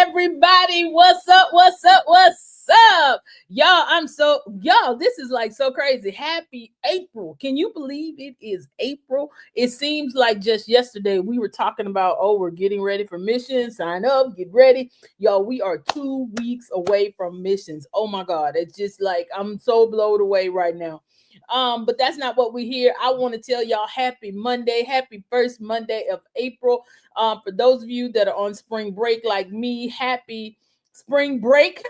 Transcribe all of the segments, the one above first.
everybody. What's up? What's up? What's up? Y'all, this is like so crazy. Happy April. Can you believe it is April? It seems like just yesterday we were talking about, oh, we're getting ready for missions. Sign up, get ready. Y'all, we are 2 weeks away from missions. Oh my God. It's just like I'm so blown away right now. But that's not what we hear. I want to tell y'all happy Monday, happy first Monday of April. For those of you that are on spring break like me, happy spring break.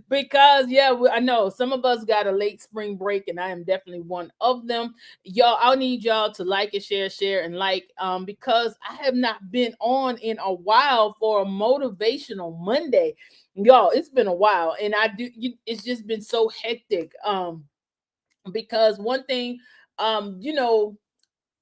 Because I know some of us got a late spring break, and I am definitely one of them. Y'all, I'll need y'all to like and share and like, because I have not been on in a while for a motivational Monday. Y'all, it's been a while, and it's just been so hectic. Because one thing, you know,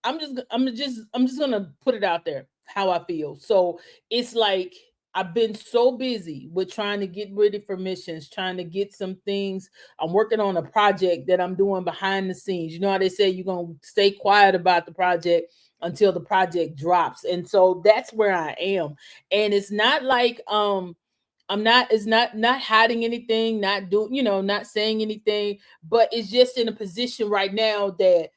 I'm just gonna put it out there how I feel. So it's like I've been so busy with trying to get ready for missions, trying to get some things. I'm working on a project that I'm doing behind the scenes. You know how they say you're gonna stay quiet about the project until the project drops. And so that's where I am. And it's not like I'm not it's not hiding anything, not doing, not saying anything, but it's just in a position right now that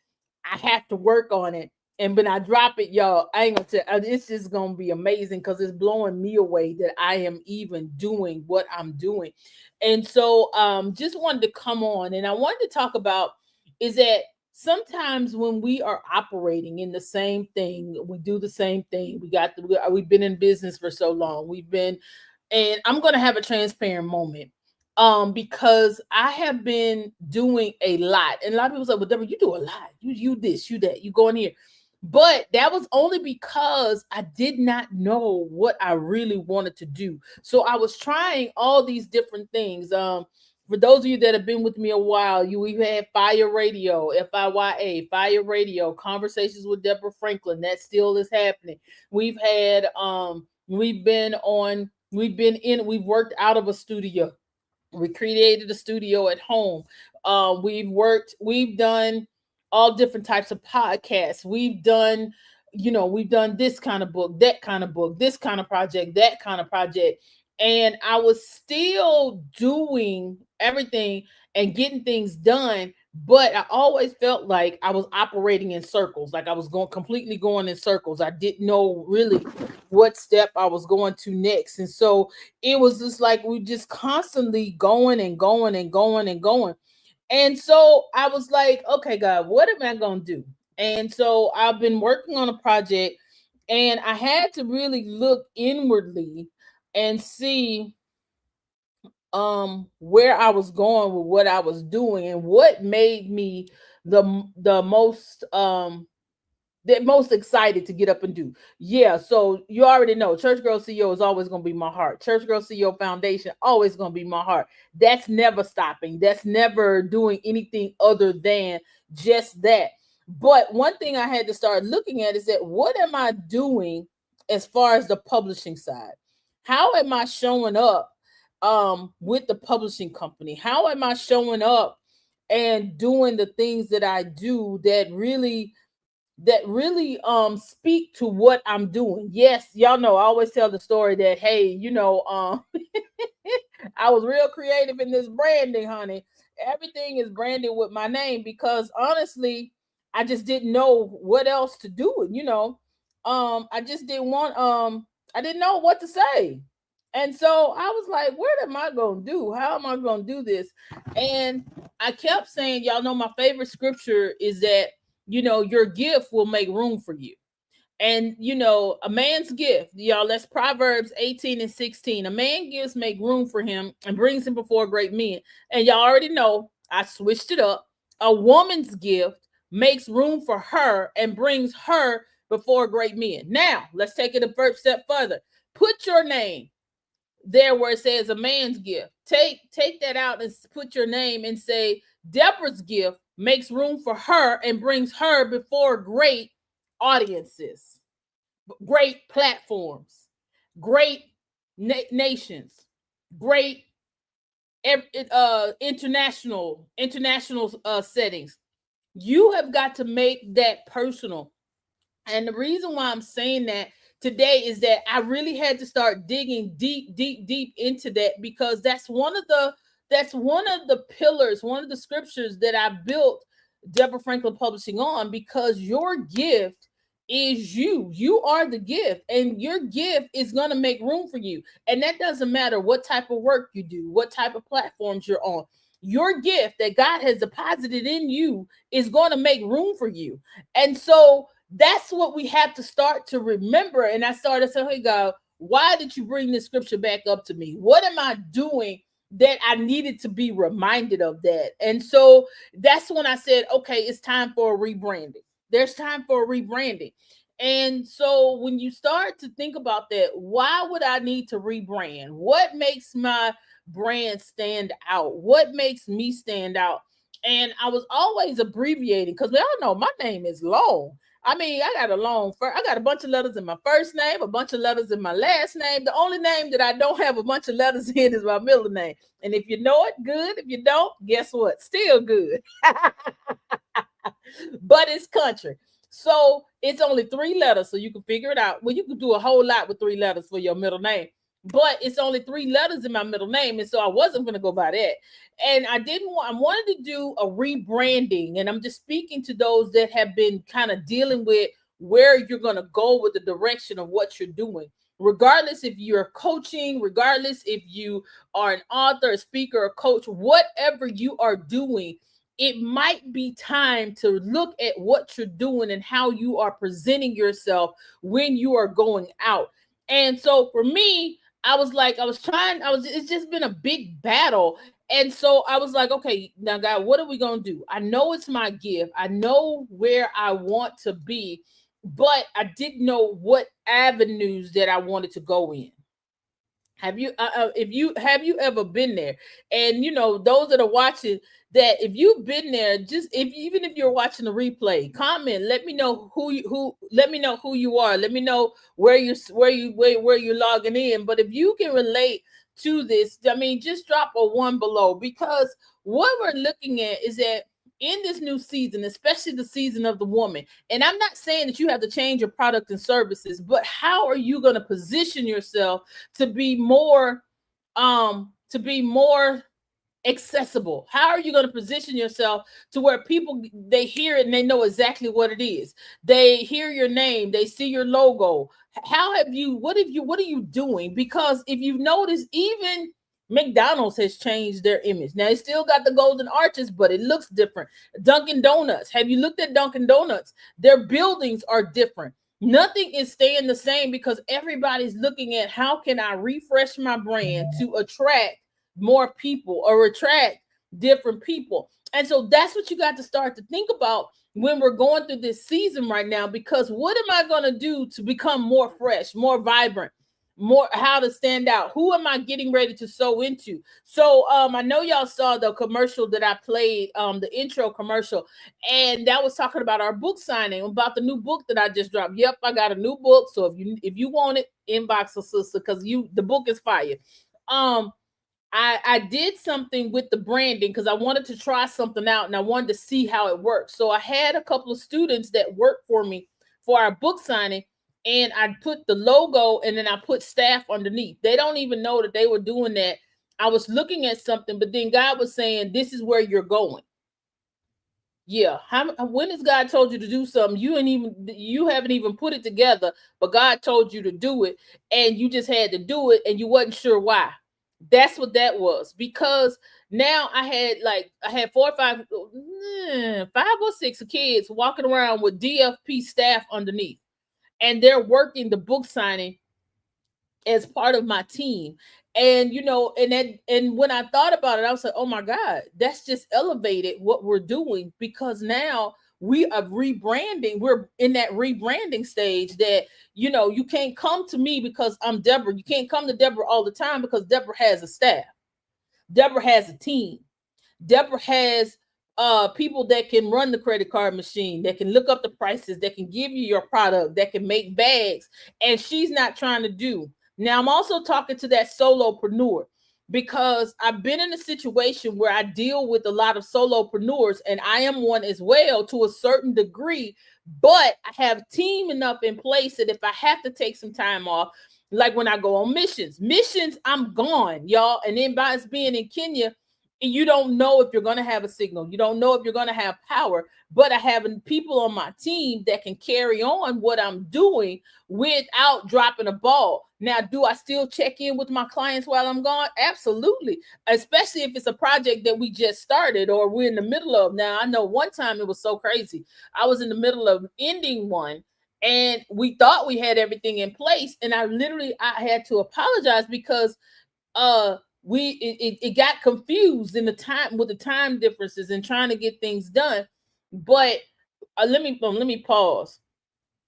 I have to work on it. And when I drop it, y'all, I ain't gonna tell. It's just gonna be amazing because it's blowing me away that I am even doing what I'm doing. And so, just wanted to come on, and I wanted to talk about is that sometimes when we are operating in the same thing, we do the same thing. We've been in business for so long. And I'm gonna have a transparent moment. Because I have been doing a lot, and a lot of people say, "Well, Deborah, you do a lot. You this, you that, you go in here." But that was only because I did not know what I really wanted to do. So I was trying all these different things. For those of you that have been with me a while, we've had Fire Radio, FIYA, Fire Radio, Conversations with Deborah Franklin. That still is happening. We've had we've worked out of a studio. We created a studio at home. We've done all different types of podcasts. We've done this kind of book, that kind of book, this kind of project, that kind of project. And I was still doing everything and getting things done, but I always felt like I was operating in circles, like I was completely going in circles. I didn't know really what step I was going to next. And so it was just like we just constantly going and going and going and going. And so I was like, okay, God, what am I going to do? And so I've been working on a project, and I had to really look inwardly and see where I was going with what I was doing and what made me the most excited to get up and do. Yeah, so you already know Church Girl CEO is always going to be my heart. Church Girl CEO Foundation always going to be my heart. That's never stopping. That's never doing anything other than just that. But one thing I had to start looking at is that what am I doing as far as the publishing side? How am I showing up with the publishing company? How am I showing up and doing the things that I do that really speak to what I'm doing? Yes, y'all know I always tell the story that, hey, I was real creative in this branding, honey. Everything is branded with my name because honestly, I just didn't know what else to do it. I just didn't want I didn't know what to say. And so I was like, what am I going to do? How am I going to do this? And I kept saying, y'all know my favorite scripture is that your gift will make room for you. And a man's gift, y'all, that's Proverbs 18:16. A man gifts make room for him and brings him before great men. And y'all already know I switched it up. A woman's gift makes room for her and brings her before great men. Now let's take it a first step further. Put your name there where it says a man's gift. Take that out and put your name and say Deborah's gift makes room for her and brings her before great audiences, great platforms, great nations, great international settings. You have got to make that personal. And the reason why I'm saying that, today is that I really had to start digging deep, deep, deep into that, because that's one of the pillars, one of the scriptures that I built Deborah Franklin Publishing on, because your gift is you. You are the gift, and your gift is going to make room for you. And that doesn't matter what type of work you do, what type of platforms you're on. Your gift that God has deposited in you is going to make room for you. And so that's what we have to start to remember. And I started saying, hey, God, why did you bring this scripture back up to me? What am I doing that I needed to be reminded of that? And so that's when I said, okay, it's time for a rebranding. There's time for a rebranding. And so when you start to think about that, why would I need to rebrand? What makes my brand stand out? What makes me stand out? And I was always abbreviating, because we all know my name is long. I mean, I got a bunch of letters in my first name, a bunch of letters in my last name. The only name that I don't have a bunch of letters in is my middle name. And if you know it, good. If you don't, guess what? Still good. But it's country. So it's only 3 letters, so you can figure it out. Well, you can do a whole lot with 3 letters for your middle name, but it's only 3 letters in my middle name, and so I wasn't going to go by that. And I wanted to do a rebranding, and I'm just speaking to those that have been kind of dealing with where you're going to go with the direction of what you're doing. Regardless if you're coaching, regardless if you are an author, a speaker, a coach, whatever you are doing, it might be time to look at what you're doing and how you are presenting yourself when you are going out. And so for me, it's just been a big battle. And so I was like, okay, now God, what are we going to do? I know it's my gift. I know where I want to be, but I didn't know what avenues that I wanted to go in. Have you ever been there? And those that are watching, that if you've been there, just even if you're watching the replay, comment, let me know let me know who you are, let me know where you're logging in. But if you can relate to this, I mean, just drop a 1 below, because what we're looking at is that in this new season, especially the season of the woman, and I'm not saying that you have to change your product and services, but how are you going to position yourself to be more accessible? How are you going to position yourself to where people, they hear it and they know exactly what it is? They hear your name, they see your logo. What are you doing? Because if you've noticed, even McDonald's has changed their image. Now, it's still got the golden arches, but it looks different. Dunkin' Donuts. Have you looked at Dunkin' Donuts? Their buildings are different. Nothing is staying the same, because everybody's looking at how can I refresh my brand to attract more people or attract different people. And so that's what you got to start to think about when we're going through this season right now, because what am I going to do to become more fresh, more vibrant, more how to stand out? Who am I getting ready to sow into? So I know y'all saw the commercial that I played, the intro commercial, and that was talking about our book signing, about the new book that I just dropped. Yep, I got a new book. So if you want it, inbox a sister, because the book is fire. I did something with the branding because I wanted to try something out and I wanted to see how it works. So I had a couple of students that worked for me for our book signing, and I put the logo and then I put staff underneath. They don't even know that they were doing that. I was looking at something, but then God was saying, this is where you're going. Yeah. When has God told you to do something? You haven't even put it together, but God told you to do it, and you just had to do it, and you wasn't sure why. That's what that was. Because now I had 4 or 5, 5 or 6 kids walking around with DFP staff underneath, and they're working the book signing as part of my team. And and when I thought about it, I was like, oh my God, that's just elevated what we're doing, because now we are rebranding. We're in that rebranding stage that, you can't come to me because I'm Deborah. You can't come to Deborah all the time, because Deborah has a staff. Deborah has a team. Deborah has people that can run the credit card machine, that can look up the prices, that can give you your product, that can make bags. And she's not trying to do. Now, I'm also talking to that solopreneur. because I've been in a situation where I deal with a lot of solopreneurs, and I am one as well to a certain degree, but I have team enough in place that if I have to take some time off, like when I go on missions, I'm gone, y'all. And then by us being in Kenya, you don't know if you're going to have a signal. You don't know if you're going to have power, but I have people on my team that can carry on what I'm doing without dropping a ball. Now, do I still check in with my clients while I'm gone? Absolutely. Especially if it's a project that we just started or we're in the middle of. Now, I know one time it was so crazy. I was in the middle of ending one, and we thought we had everything in place. And I had to apologize because it got confused in the time with the time differences and trying to get things done. But let me pause.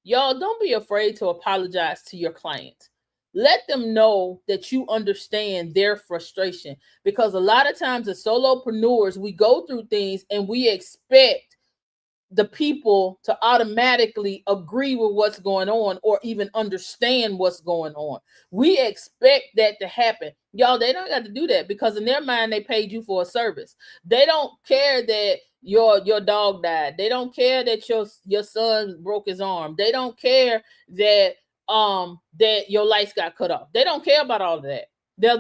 Y'all, don't be afraid to apologize to your clients. Let them know that you understand their frustration, because a lot of times as solopreneurs, we go through things and we expect the people to automatically agree with what's going on or even understand what's going on. We expect that to happen. Y'all, they don't got to do that, because in their mind, they paid you for a service. They don't care that your dog died. They don't care that your son broke his arm. They don't care that that your lights got cut off. They don't care about all of that. They'll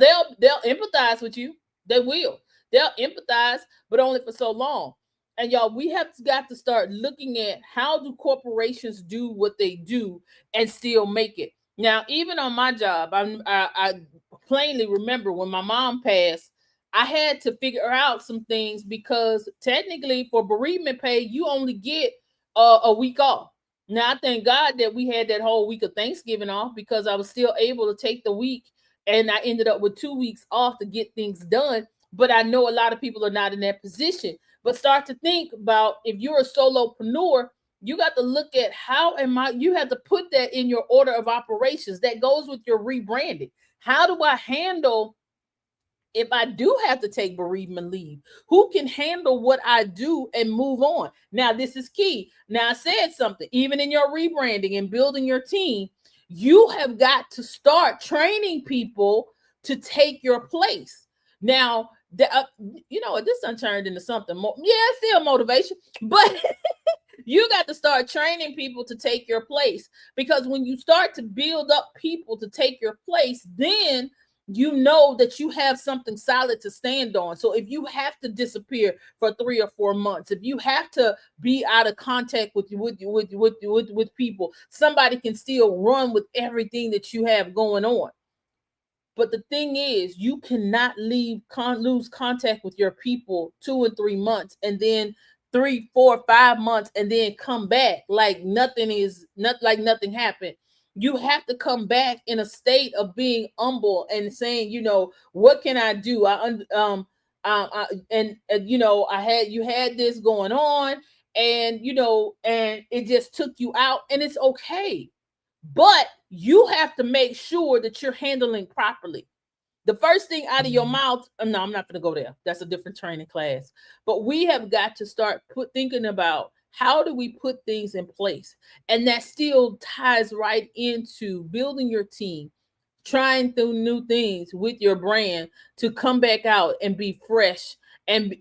empathize with you. They will. They'll empathize, but only for so long. And y'all, we have got to start looking at how do corporations do what they do and still make it. Now, even on my job, I plainly remember when my mom passed, I had to figure out some things, because technically for bereavement pay, you only get a week off. Now, I thank God that we had that whole week of Thanksgiving off, because I was still able to take the week, and I ended up with 2 weeks off to get things done. But I know a lot of people are not in that position. But start to think about, if you're a solopreneur, you got to look at you have to put that in your order of operations. That goes with your rebranding. How do I handle if I do have to take bereavement leave? Who can handle what I do and move on? Now, this is key. Now, I said something, even in your rebranding and building your team, you have got to start training people to take your place. Now, this done turned into something more. Yeah, it's still motivation, but you got to start training people to take your place, because when you start to build up people to take your place, then you know that you have something solid to stand on. So if you have to disappear for 3 or 4 months, if you have to be out of contact with people, somebody can still run with everything that you have going on. But the thing is, you cannot lose contact with your people 2 and 3 months, and then 3, 4, 5 months, and then come back like nothing happened. You have to come back in a state of being humble and saying, what can I do? You had this going on, and and it just took you out, and it's okay. But you have to make sure that you're handling properly. The first thing out of your mouth, no, I'm not going to go there. That's a different training class. But we have got to start thinking about, how do we put things in place? And that still ties right into building your team, trying through new things with your brand to come back out and be fresh and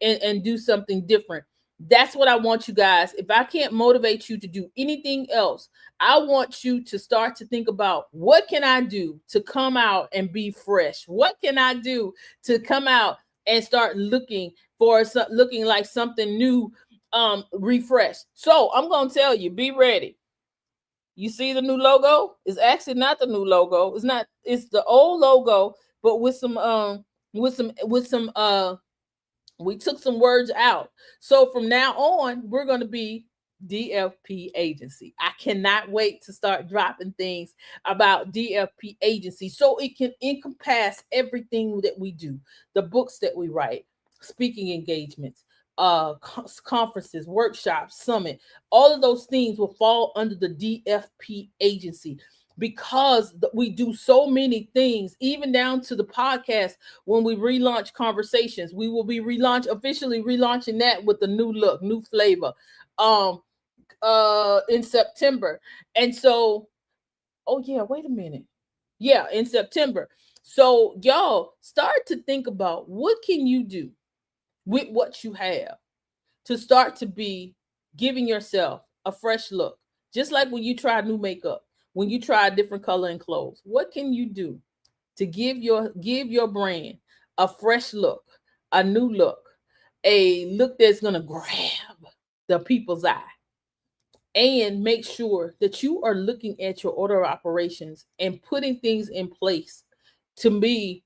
do something different. That's what I want you guys. If I can't motivate you to do anything else, I want you to start to think about, what can I do to come out and be fresh? What can I do to come out and start looking like something new, refreshed? So I'm going to tell you, be ready. You see the new logo? It's actually not the new logo. It's the old logo, but with some we took some words out. So from now on, we're going to be DFP Agency. I cannot wait to start dropping things about DFP Agency, so it can encompass everything that we do, the books that we write, speaking engagements, conferences, workshops, summit. All of those things will fall under the DFP Agency, because we do so many things, even down to the podcast. When we relaunch Conversations, we will be officially relaunching that with a new look, new flavor, in September. And so, oh yeah, wait a minute. Yeah, in September. So y'all start to think about what can you do with what you have to start to be giving yourself a fresh look. Just like when you try new makeup, when you try a different color in clothes, what can you do to give your brand a fresh look, a new look, a look that's going to grab the people's eye, and make sure that you are looking at your order operations and putting things in place to be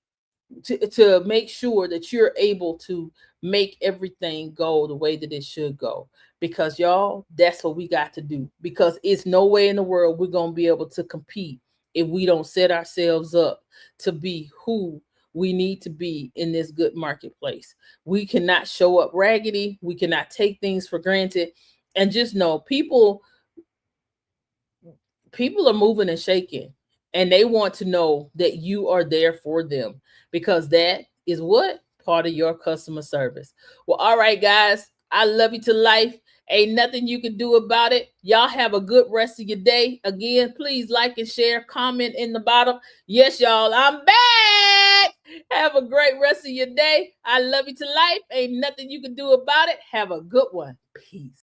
to make sure that you're able to make everything go the way that it should go, because y'all, that's what we got to do, because it's no way in the world we're going to be able to compete if we don't set ourselves up to be who we need to be in this good marketplace. We cannot show up raggedy, we cannot take things for granted, and just know people are moving and shaking, and they want to know that you are there for them, because that is what part of your customer service. Well, all right, guys, I love you to life. Ain't nothing you can do about it. Y'all have a good rest of your day. Again, please like and share, comment in the bottom. Yes, y'all, I'm back. Have a great rest of your day. I love you to life. Ain't nothing you can do about it. Have a good one. Peace.